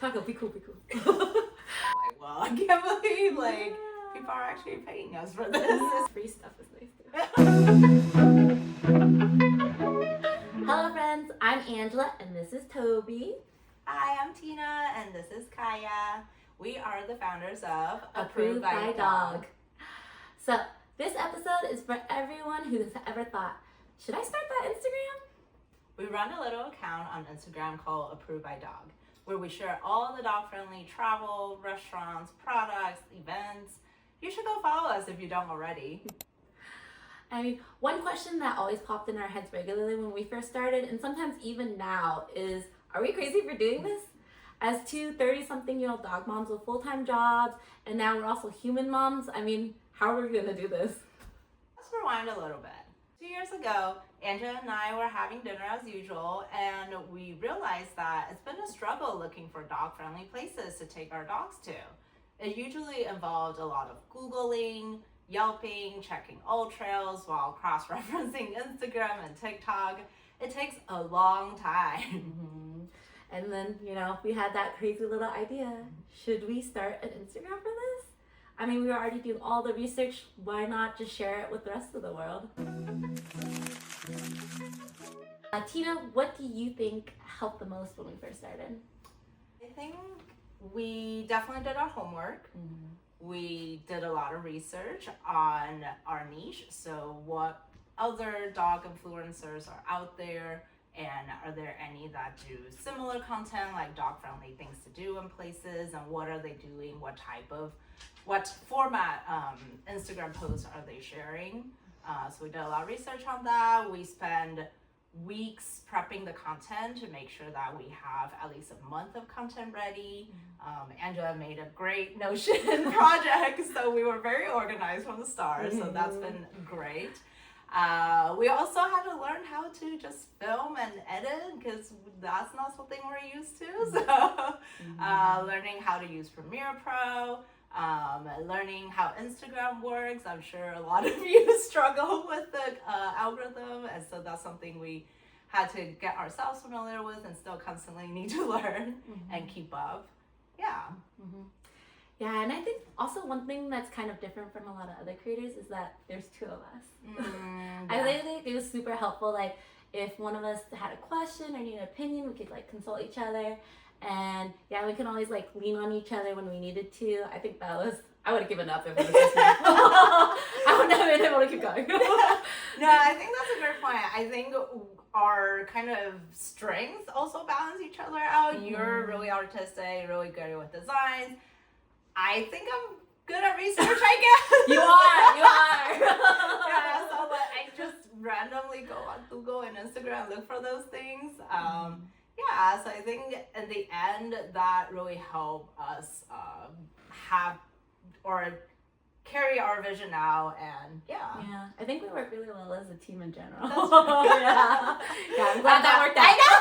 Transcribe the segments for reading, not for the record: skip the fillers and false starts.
Taco, be cool. Like, well, I can't believe people are actually paying us for this. Free stuff is nice too. Hello friends, I'm Angela and this is Toby. Hi, I'm Tina and this is Kaya. We are the founders of Approved by Dog. So this episode is for everyone who's ever thought, should I start that Instagram? We run a little account on Instagram called ApprovedByDog, where we share all the dog-friendly travel, restaurants, products, events. You should go follow us if you don't already. I mean, one question that always popped in our heads regularly when we first started, and sometimes even now, is, are we crazy for doing this? As two 30-something-year-old dog moms with full-time jobs, and now we're also human moms, I mean, how are we gonna do this? Let's rewind a little bit. 2 years ago, Angela and I were having dinner as usual, and we realized that it's been a struggle looking for dog-friendly places to take our dogs to. It usually involved a lot of Googling, Yelping, checking old trails while cross-referencing Instagram and TikTok. It takes a long time. Mm-hmm. And then, we had that crazy little idea. Should we start an Instagram for this? I mean, we were already doing all the research. Why not just share it with the rest of the world? Tina, what do you think helped the most when we first started? I think we definitely did our homework. Mm-hmm. We did a lot of research on our niche. So what other dog influencers are out there, and are there any that do similar content, like dog-friendly things to do in places, and what are they doing, what format Instagram posts are they sharing? So we did a lot of research on that. We spend weeks prepping the content to make sure that we have at least a month of content ready. Angela made a great Notion project, so we were very organized from the start, so that's been great. We also had to learn how to just film and edit, because that's not something we're used to. So learning how to use Premiere Pro, learning how Instagram works. I'm sure a lot of you struggle with the algorithm, and so that's something we had to get ourselves familiar with and still constantly need to learn and keep up. Yeah, and I think also one thing that's kind of different from a lot of other creators is that there's two of us. I think it was super helpful. Like, if one of us had a question or need an opinion, we could consult each other. And yeah, we can always lean on each other when we needed to. I think I would have given up if it was just me. I would not have been able to keep going. No, I think that's a great point. I think our kind of strengths also balance each other out. You're really artistic, really good with designs. I think I'm good at research, I guess. You are. Yeah, so I just randomly go on Google and Instagram and look for those things. Yeah, so I think in the end that really helped us have or carry our vision out, and yeah, I think we work really well as a team in general. That's true. yeah, I'm glad that worked out. I know.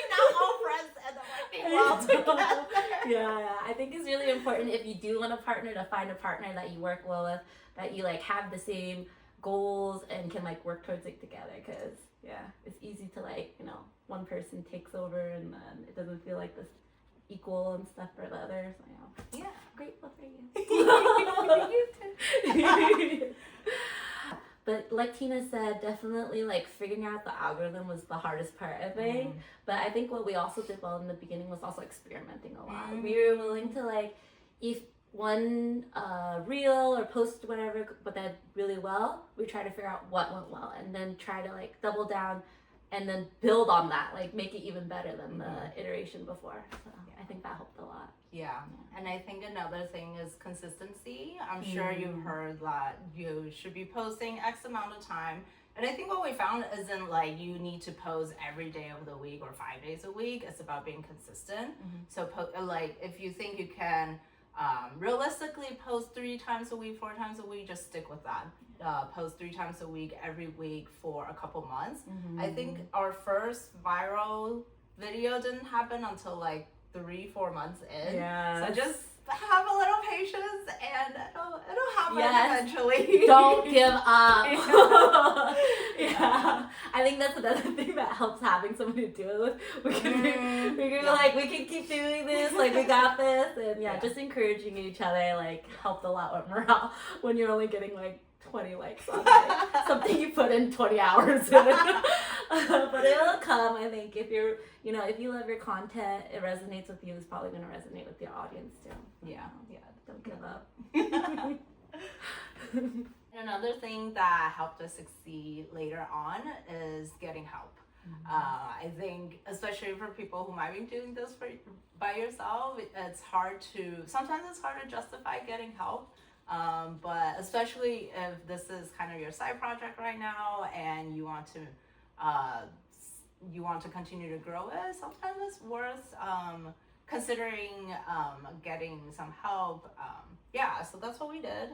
Not all friends end up working well together. Yeah, I think it's really important if you do want a partner to find a partner that you work well with, that you have the same goals and can work towards it together, because it's easy to one person takes over and then it doesn't feel like this equal and stuff for the others. Yeah, grateful for you. You too. But like Tina said, definitely figuring out the algorithm was the hardest part, I think. But I think what we also did well in the beginning was also experimenting a lot. We were willing to if one reel or post whatever but that really well, we try to figure out what went well and then try to double down and then build on that, make it even better than the iteration before. So I think that helped a lot. Yeah, and I think another thing is consistency. I'm sure you've heard that you should be posting X amount of time. And I think what we found isn't you need to post every day of the week or 5 days a week. It's about being consistent. So if you think you can realistically post 3 times a week, 4 times a week, just stick with that. Post 3 times a week, every week for a couple months. I think our first viral video didn't happen until 3-4 months in. Yeah. So just have a little patience, and it'll happen eventually. Don't give up. Yeah. I think that's another thing that helps having someone to do it with. We can be like, we can keep doing this, like we got this, and just encouraging each other like helped a lot with morale when you're only getting like 20 likes on like, something you put in 20 hours in. But it'll come. I think if you're, if you love your content, it resonates with you. It's probably going to resonate with your audience too. Yeah. Don't give up. Another thing that helped us succeed later on is getting help. I think, especially for people who might be doing this by yourself, sometimes it's hard to justify getting help. But especially if this is kind of your side project right now and you want to continue to grow it, sometimes it's worth considering getting some help. So that's what we did.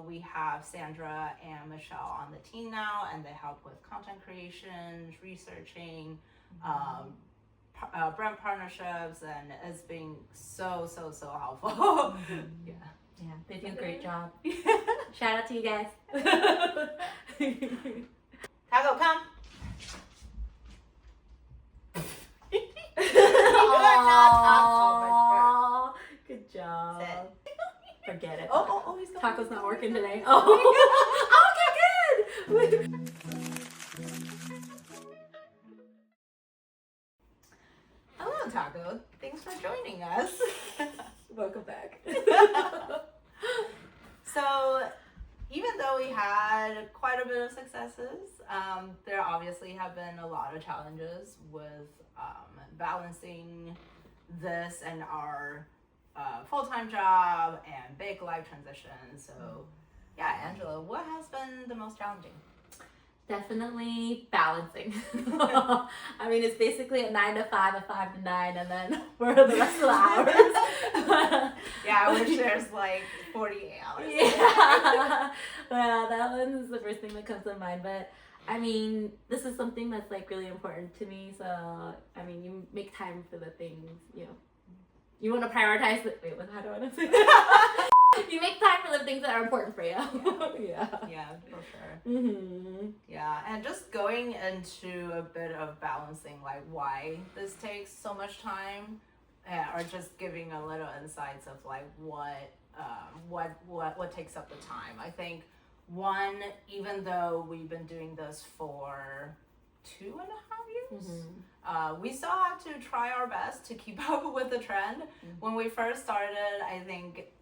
We have Sandra and Michelle on the team now, and they help with content creation, researching, brand partnerships, and it's been so helpful. Yeah, they do a great job. Shout out to you guys. Taco, come. Good job. Forget it. Oh, he's going. Taco's not working today. Okay, good. Hello, Taco. Thanks for joining us. Welcome back. So, even though we had quite a bit of successes, there obviously have been a lot of challenges with balancing this and our full-time job and big life transition. So, Angela, what has been the most challenging? Definitely balancing. I mean, it's basically a 9 to 5, a 5 to 9, and then for the rest of the hours. I wish there's like 48 hours. That one is the first thing that comes to mind. But I mean, this is something that's like really important to me. So I mean, you make time for the things you want to prioritize. How do I want to say that? You make time for the things that are important for you. Yeah, for sure. And just going into a bit of balancing, like why this takes so much time, or just giving a little insights of like what takes up the time. I think one, even though we've been doing this for 2.5 years, we still have to try our best to keep up with the trend. When we first started, I think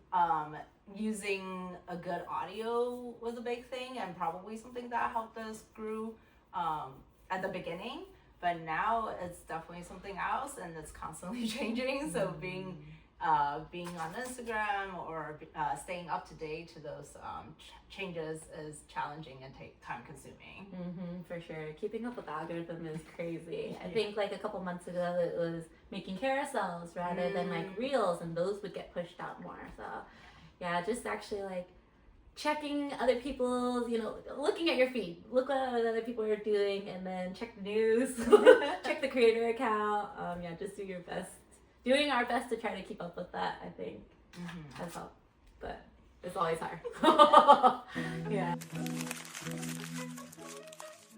using a good audio was a big thing and probably something that helped us grow at the beginning, but now it's definitely something else and it's constantly changing. So being on Instagram or staying up to date to those changes is challenging and time consuming. For sure. Keeping up with the algorithm is crazy. I think like a couple months ago it was making carousels rather than like reels, and those would get pushed out more. So just actually like checking other people's, looking at your feed, look what other people are doing, and then check the news, check the creator account. Just do your best. Doing our best to try to keep up with that, I think, has helped. But it's always hard.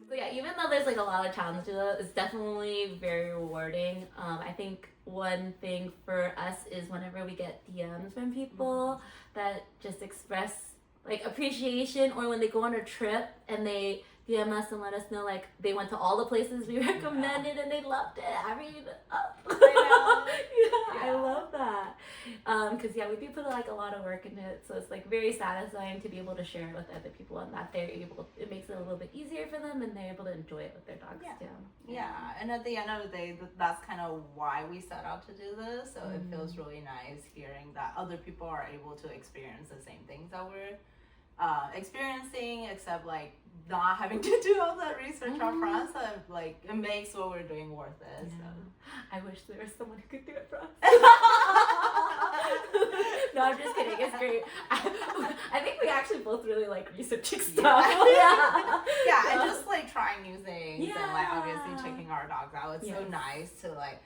So even though there's like a lot of challenges, it's definitely very rewarding. I think one thing for us is whenever we get DMs from people that just express like appreciation, or when they go on a trip and they DM us and let us know like they went to all the places we recommended and they loved it. I mean, I love that. Because we do put like a lot of work into it, so it's like very satisfying to be able to share it with other people, and that it makes it a little bit easier for them and they're able to enjoy it with their dogs too. And at the end of the day, that's kind of why we set out to do this. So it feels really nice hearing that other people are able to experience the same things that we're experiencing, except like not having to do all that research up front. So like it makes what we're doing worth it. So. I wish there was someone who could do it for us. No, I'm just kidding. It's great. I think we actually both really like researching stuff. And just like trying new things and like obviously checking our dogs out. It's so nice to like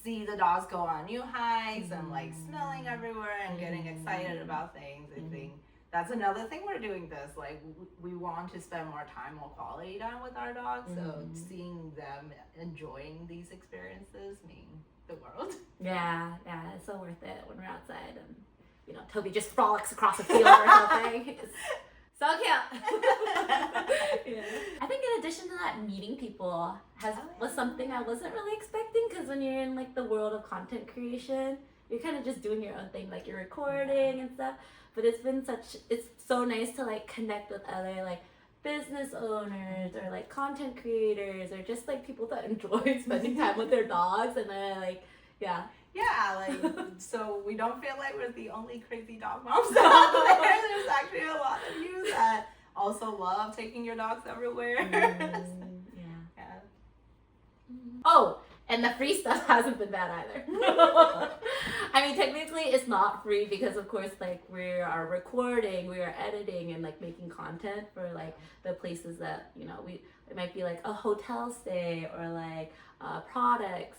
see the dogs go on new hikes and like smelling everywhere and getting excited about things. I think that's another thing we're doing this. Like we want to spend more time, more quality time with our dogs. So seeing them enjoying these experiences mean the world. Yeah, it's so worth it when we're outside and Toby just frolics across a field or something. It's so cute. Yeah. I think in addition to that, meeting people was something I wasn't really expecting, because when you're in like the world of content creation, you're kind of just doing your own thing, like you're recording and stuff. But it's so nice to like connect with other like business owners or like content creators or just like people that enjoy spending time with their dogs, and then like so we don't feel like we're the only crazy dog moms out there. There's actually a lot of you that also love taking your dogs everywhere. Oh, and the free stuff hasn't been bad either. I mean, technically it's not free because of course like we are recording, we are editing and like making content for like the places that it might be like a hotel stay or like products.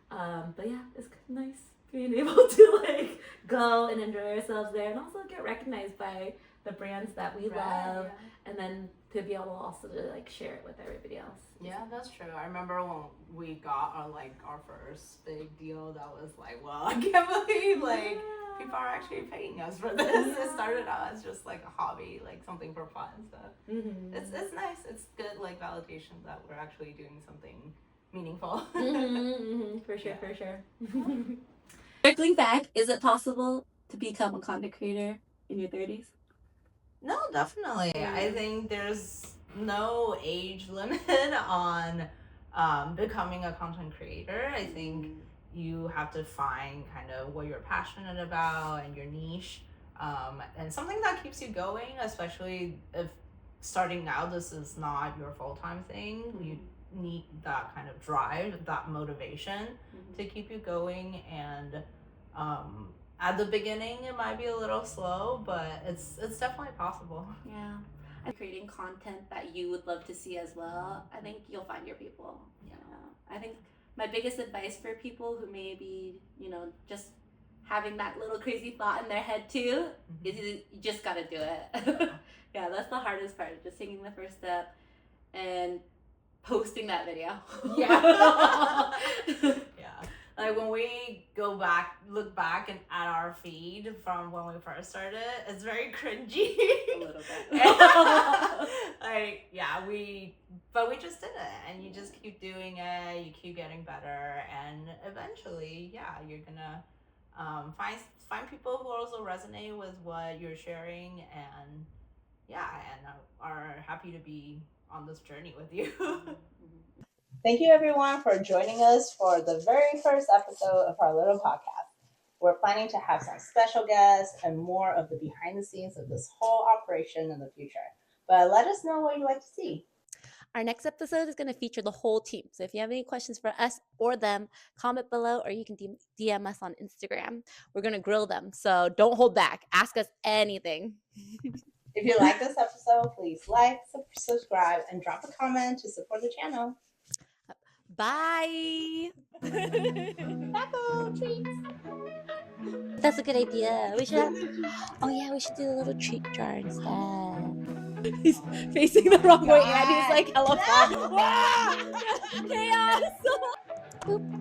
But yeah, it's nice being able to like go and enjoy ourselves there and also get recognized by the brands that we love, and then to be able also to like share it with everybody else. Yeah, that's true. I remember when we got our first big deal, that was like, well, I can't believe like people are actually paying us for this. It started out as just like a hobby, like something for fun. So it's nice. It's good like validation that we're actually doing something meaningful. For sure. Circling back, is it possible to become a content creator in your 30s? No, definitely. I think there's no age limit on becoming a content creator. I think you have to find kind of what you're passionate about and your niche, and something that keeps you going, especially if starting out this is not your full-time thing. You need that kind of drive, that motivation to keep you going. And at the beginning it might be a little slow, but it's definitely possible. Yeah. And creating content that you would love to see as well, I think you'll find your people. I think my biggest advice for people who may be just having that little crazy thought in their head too is you just gotta do it. Yeah, that's the hardest part, just taking the first step and posting that video. Yeah. Like when we look back and at our feed from when we first started, it's very cringy. A little bit. But we just did it, and you just keep doing it, you keep getting better, and eventually, you're gonna find people who also resonate with what you're sharing, and are happy to be on this journey with you. Thank you everyone for joining us for the very first episode of our little podcast. We're planning to have some special guests and more of the behind the scenes of this whole operation in the future. But let us know what you'd like to see. Our next episode is going to feature the whole team. So if you have any questions for us or them, comment below, or you can DM us on Instagram. We're going to grill them, so don't hold back. Ask us anything. If you like this episode, please like, subscribe, and drop a comment to support the channel. Bye. Taco treats. That's a good idea. We should do a little treat jar instead. He's facing the wrong way and he's like hella fun. Chaos. Boop.